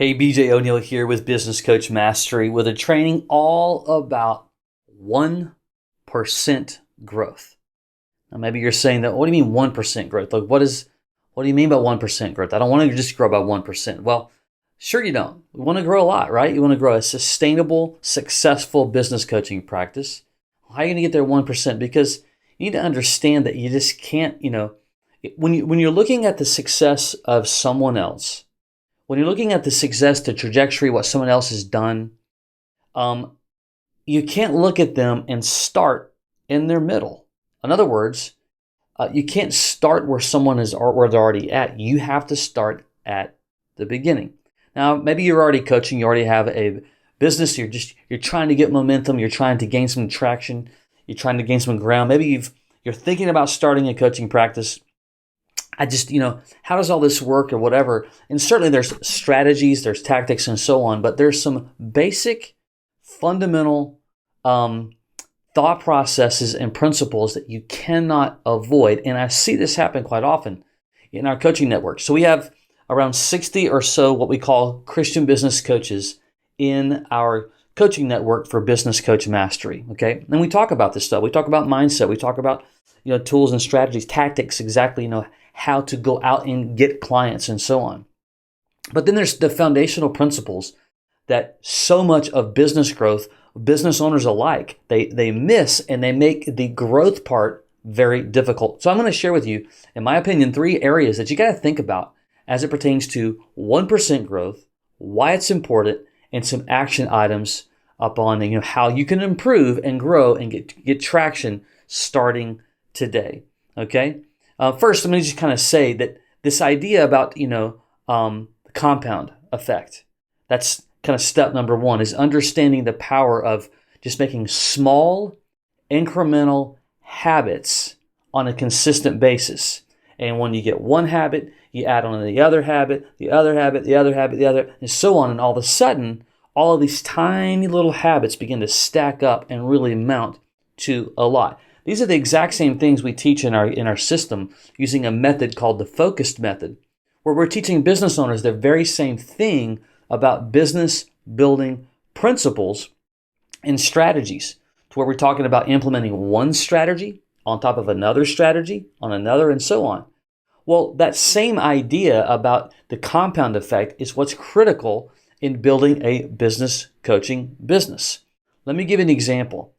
Hey, BJ O'Neill here with Business Coach Mastery with a training all about 1% growth. Now, maybe you're saying that, what do you mean 1% growth? Like, what do you mean by 1% growth? I don't want to just grow by 1%. Well, sure you don't. We want to grow a lot, right? You want to grow a sustainable, successful business coaching practice. How are you going to get there 1%? Because you need to understand that you just can't, when you're looking at the success of someone else, when you're looking at the success, the trajectory, what someone else has done, you can't look at them and start in their middle. In other words, you can't start where someone is or where they're already at. You have to start at the beginning. Now, maybe you're already coaching. You already have a business. You're trying to get momentum. You're trying to gain some traction. You're trying to gain some ground. Maybe you're thinking about starting a coaching practice. How does all this work or whatever? And certainly there's strategies, there's tactics and so on, but there's some basic, fundamental thought processes and principles that you cannot avoid. And I see this happen quite often in our coaching network. So we have around 60 or so what we call Christian business coaches in our coaching network for Business Coach Mastery. Okay. And we talk about this stuff. We talk about mindset. We talk about, tools and strategies, tactics, exactly, how to go out and get clients and so on. But then there's the foundational principles that so much of business growth, business owners alike, they miss, and they make the growth part very difficult. So I'm going to share with you, in my opinion, 3 areas that you got to think about as it pertains to 1% growth, why it's important, and some action items upon how you can improve and grow and get traction starting today. Okay. First, let me just kind of say that this idea about, the compound effect, that's kind of step number 1, is understanding the power of just making small, incremental habits on a consistent basis. And when you get one habit, you add on the other habit, the other habit, the other habit, the other, and so on. And all of a sudden, all of these tiny little habits begin to stack up and really amount to a lot. These are the exact same things we teach in our system using a method called the focused method, where we're teaching business owners the very same thing about business building principles and strategies, to where we're talking about implementing one strategy on top of another strategy on another and so on. Well, that same idea about the compound effect is what's critical in building a business coaching business. Let me give you an example.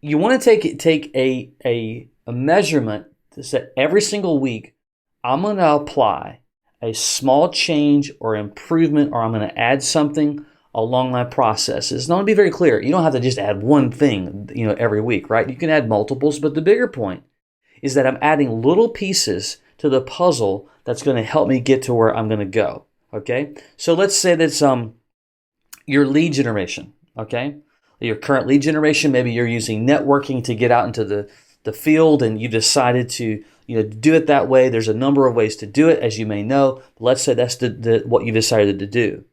You want to take a measurement to say every single week, I'm going to apply a small change or improvement, or I'm going to add something along my processes. Now, to be very clear, you don't have to just add one thing, every week, right? You can add multiples, but the bigger point is that I'm adding little pieces to the puzzle that's going to help me get to where I'm going to go. Okay, so let's say that's your lead generation. Okay. Your current lead generation, maybe you're using networking to get out into the field, and you decided to do it that way. There's a number of ways to do it, as you may know. Let's say that's what you decided to do.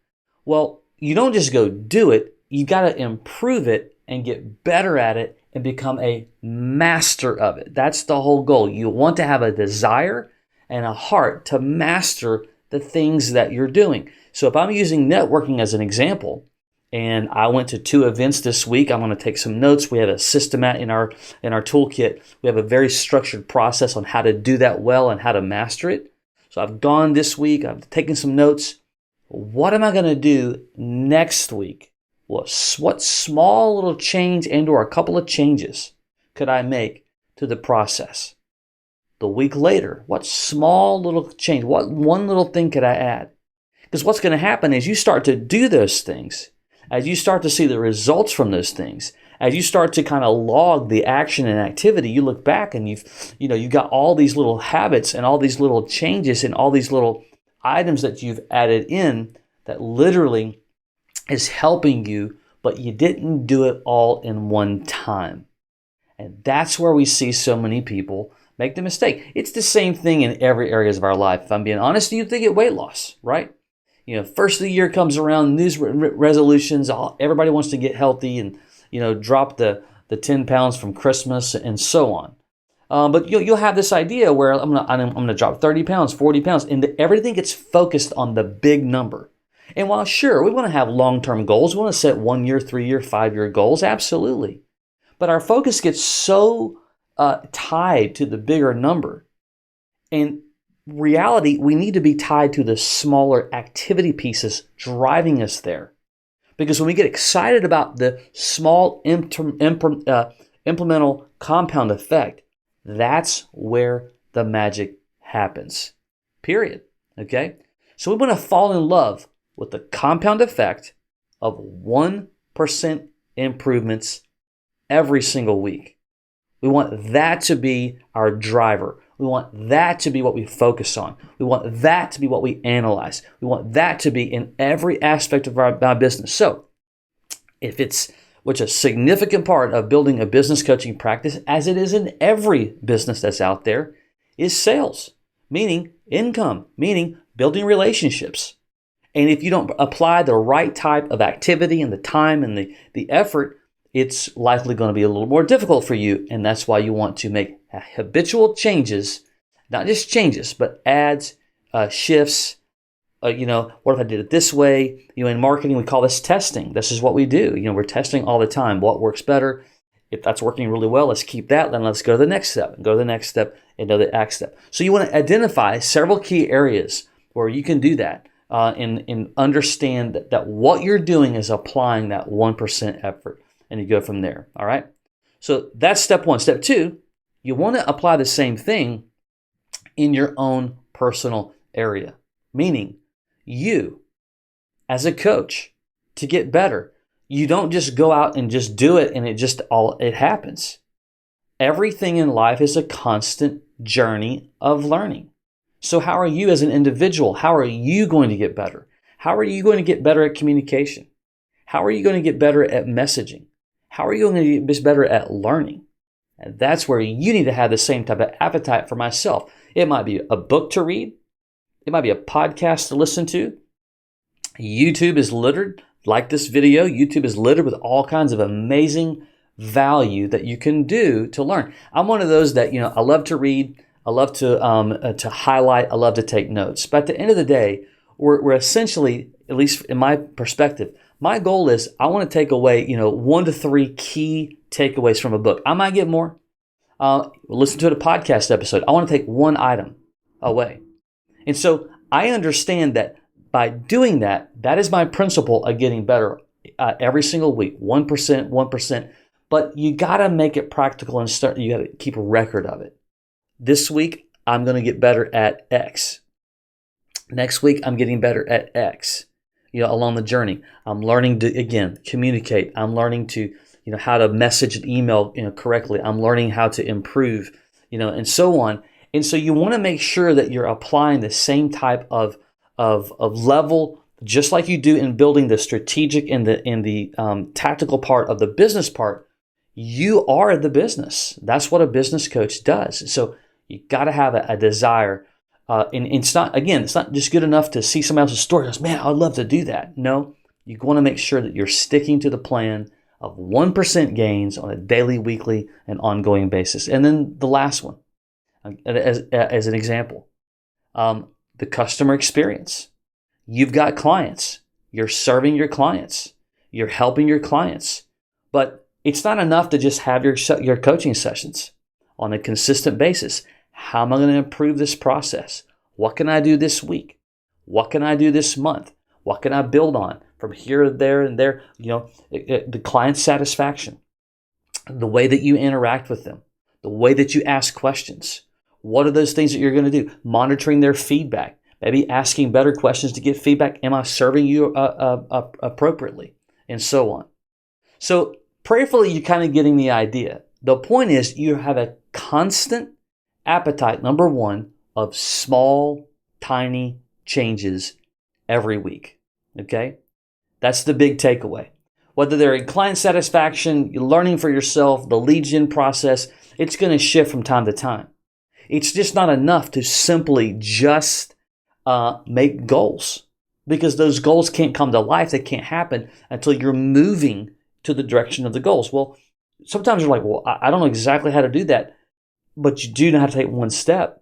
Well, you don't just go do it. You got to improve it and get better at it and become a master of it. That's the whole goal. You want to have a desire and a heart to master the things that you're doing. So if I'm using networking as an example, and I went to 2 events this week, I'm going to take some notes. We have a system in our toolkit. We have a very structured process on how to do that well and how to master it. So I've gone this week. I've taken some notes. What am I going to do next week? What small little change or a couple of changes could I make to the process? The week later, what small little change, what one little thing could I add? Because what's going to happen is you start to do those things. As you start to see the results from those things, as you start to kind of log the action and activity, you look back and you've got all these little habits and all these little changes and all these little items that you've added in that literally is helping you, but you didn't do it all in one time. And that's where we see so many people make the mistake. It's the same thing in every areas of our life. If I'm being honest, you think it weight loss, right? First of the year comes around, New resolutions, everybody wants to get healthy and, drop the 10 pounds from Christmas and so on. But you'll have this idea where I'm gonna drop 30 pounds, 40 pounds, and everything gets focused on the big number. And while sure, we want to have long-term goals, we want to set 1 year, 3 year, 5 year goals, absolutely. But our focus gets so tied to the bigger number. In reality, we need to be tied to the smaller activity pieces driving us there. Because when we get excited about the small implemental compound effect, that's where the magic happens. Period. Okay? So we want to fall in love with the compound effect of 1% improvements every single week. We want that to be our driver. We want that to be what we focus on. We want that to be what we analyze. We want that to be in every aspect of our business. So, which a significant part of building a business coaching practice, as it is in every business that's out there, is sales, meaning income, meaning building relationships. And if you don't apply the right type of activity and the time and the effort, it's likely going to be a little more difficult for you. And that's why you want to make habitual changes, not just changes, but adds, shifts. What if I did it this way? In marketing, we call this testing. This is what we do. We're testing all the time. What works better? If that's working really well, let's keep that. Then let's go to the next step and go to the next step and go to the next step. So you want to identify several key areas where you can do that and understand that what you're doing is applying that 1% effort. And you go from there. All right. So that's step one. Step two, you want to apply the same thing in your own personal area, meaning you, as a coach, to get better, you don't just go out and just do it and it happens. Everything in life is a constant journey of learning. So how are you as an individual? How are you going to get better? How are you going to get better at communication? How are you going to get better at messaging? How are you going to get better at learning? And that's where you need to have the same type of appetite for myself. It might be a book to read. It might be a podcast to listen to. YouTube is littered, like this video, YouTube is littered with all kinds of amazing value that you can do to learn. I'm one of those that, I love to read. I love to highlight. I love to take notes. But at the end of the day, we're essentially, at least in my perspective, my goal is I want to take away, 1 to 3 key takeaways from a book. I might get more. Listen to a podcast episode. I want to take one item away. And so I understand that by doing that, that is my principle of getting better every single week, 1%, 1%. But you got to make it practical and you got to keep a record of it. This week, I'm going to get better at X. Next week, I'm getting better at X. Along the journey, I'm learning to, again, communicate. I'm learning to, how to message and email, correctly. I'm learning how to improve, and so on. And so you want to make sure that you're applying the same type of level, just like you do in building the strategic and the tactical part of the business part. You are the business. That's what a business coach does. So you got to have a desire. And it's not just good enough to see somebody else's story and goes, man, I'd love to do that. No, you want to make sure that you're sticking to the plan of 1% gains on a daily, weekly, and ongoing basis. And then the last one, as an example, the customer experience. You've got clients. You're serving your clients. You're helping your clients. But it's not enough to just have your coaching sessions on a consistent basis. How am I going to improve this process? What can I do this week? What can I do this month? What can I build on from here, there, and there? The client satisfaction, the way that you interact with them, the way that you ask questions. What are those things that you're going to do? Monitoring their feedback, maybe asking better questions to get feedback. Am I serving you appropriately? And so on. So prayerfully, you're kind of getting the idea. The point is you have a constant appetite, number one, of small, tiny changes every week. Okay? That's the big takeaway. Whether they're in client satisfaction, you're learning for yourself, the lead gen process, it's going to shift from time to time. It's just not enough to simply just make goals, because those goals can't come to life. They can't happen until you're moving to the direction of the goals. Well, sometimes you're like, well, I don't know exactly how to do that. But you do know how to take one step.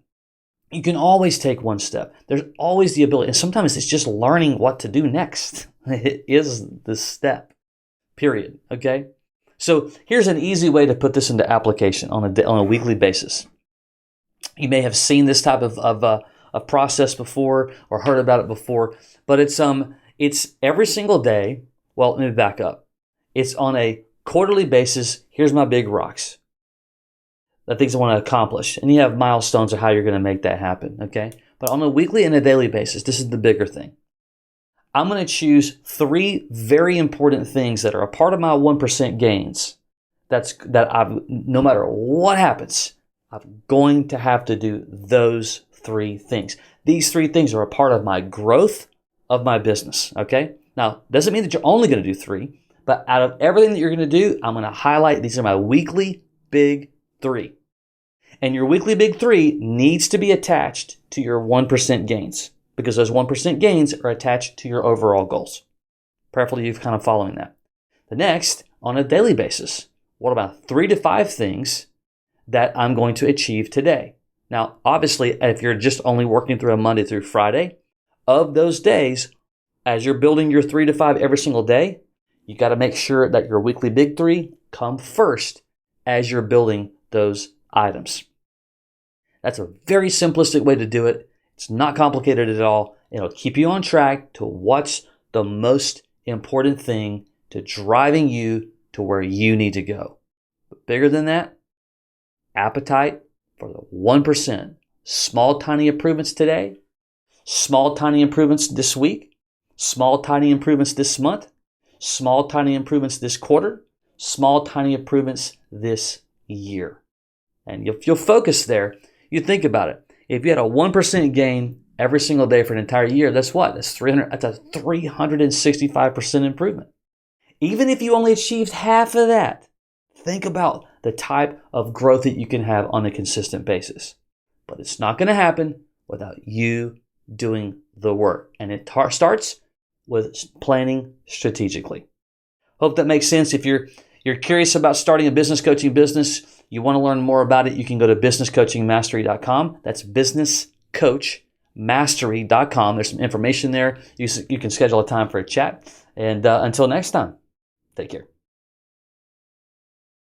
You can always take one step. There's always the ability. And sometimes it's just learning what to do next. It is the step, period. Okay? So here's an easy way to put this into application on a weekly basis. You may have seen this type of process before or heard about it before, but it's every single day. Well, let me back up. It's on a quarterly basis. Here's my big rocks, the things I want to accomplish. And you have milestones of how you're going to make that happen, okay? But on a weekly and a daily basis, this is the bigger thing. I'm going to choose 3 very important things that are a part of my 1% gains. No matter what happens, I'm going to have to do those 3 things. These 3 things are a part of my growth of my business, okay? Now, doesn't mean that you're only going to do 3, but out of everything that you're going to do, I'm going to highlight these are my weekly big 3. And your weekly big 3 needs to be attached to your 1% gains because those 1% gains are attached to your overall goals. Prayerfully, you're kind of following that. The next, on a daily basis, what about 3 to 5 things that I'm going to achieve today? Now, obviously, if you're just only working through a Monday through Friday, of those days, as you're building your 3 to 5 every single day, you got to make sure that your weekly big 3 come first as you're building those items. That's a very simplistic way to do it. It's not complicated at all. It'll keep you on track to what's the most important thing to driving you to where you need to go. But bigger than that, appetite for the 1%. Small, tiny improvements today, small, tiny improvements this week, small, tiny improvements this month, small, tiny improvements this quarter, small, tiny improvements this year. And if you'll focus there, you think about it. If you had a 1% gain every single day for an entire year, that's what? That's a 365% improvement. Even if you only achieved half of that, think about the type of growth that you can have on a consistent basis. But it's not going to happen without you doing the work. And it starts with planning strategically. Hope that makes sense. If you're curious about starting a business coaching business, you want to learn more about it, you can go to businesscoachingmastery.com. That's businesscoachmastery.com. There's some information there. You can schedule a time for a chat. And until next time, take care.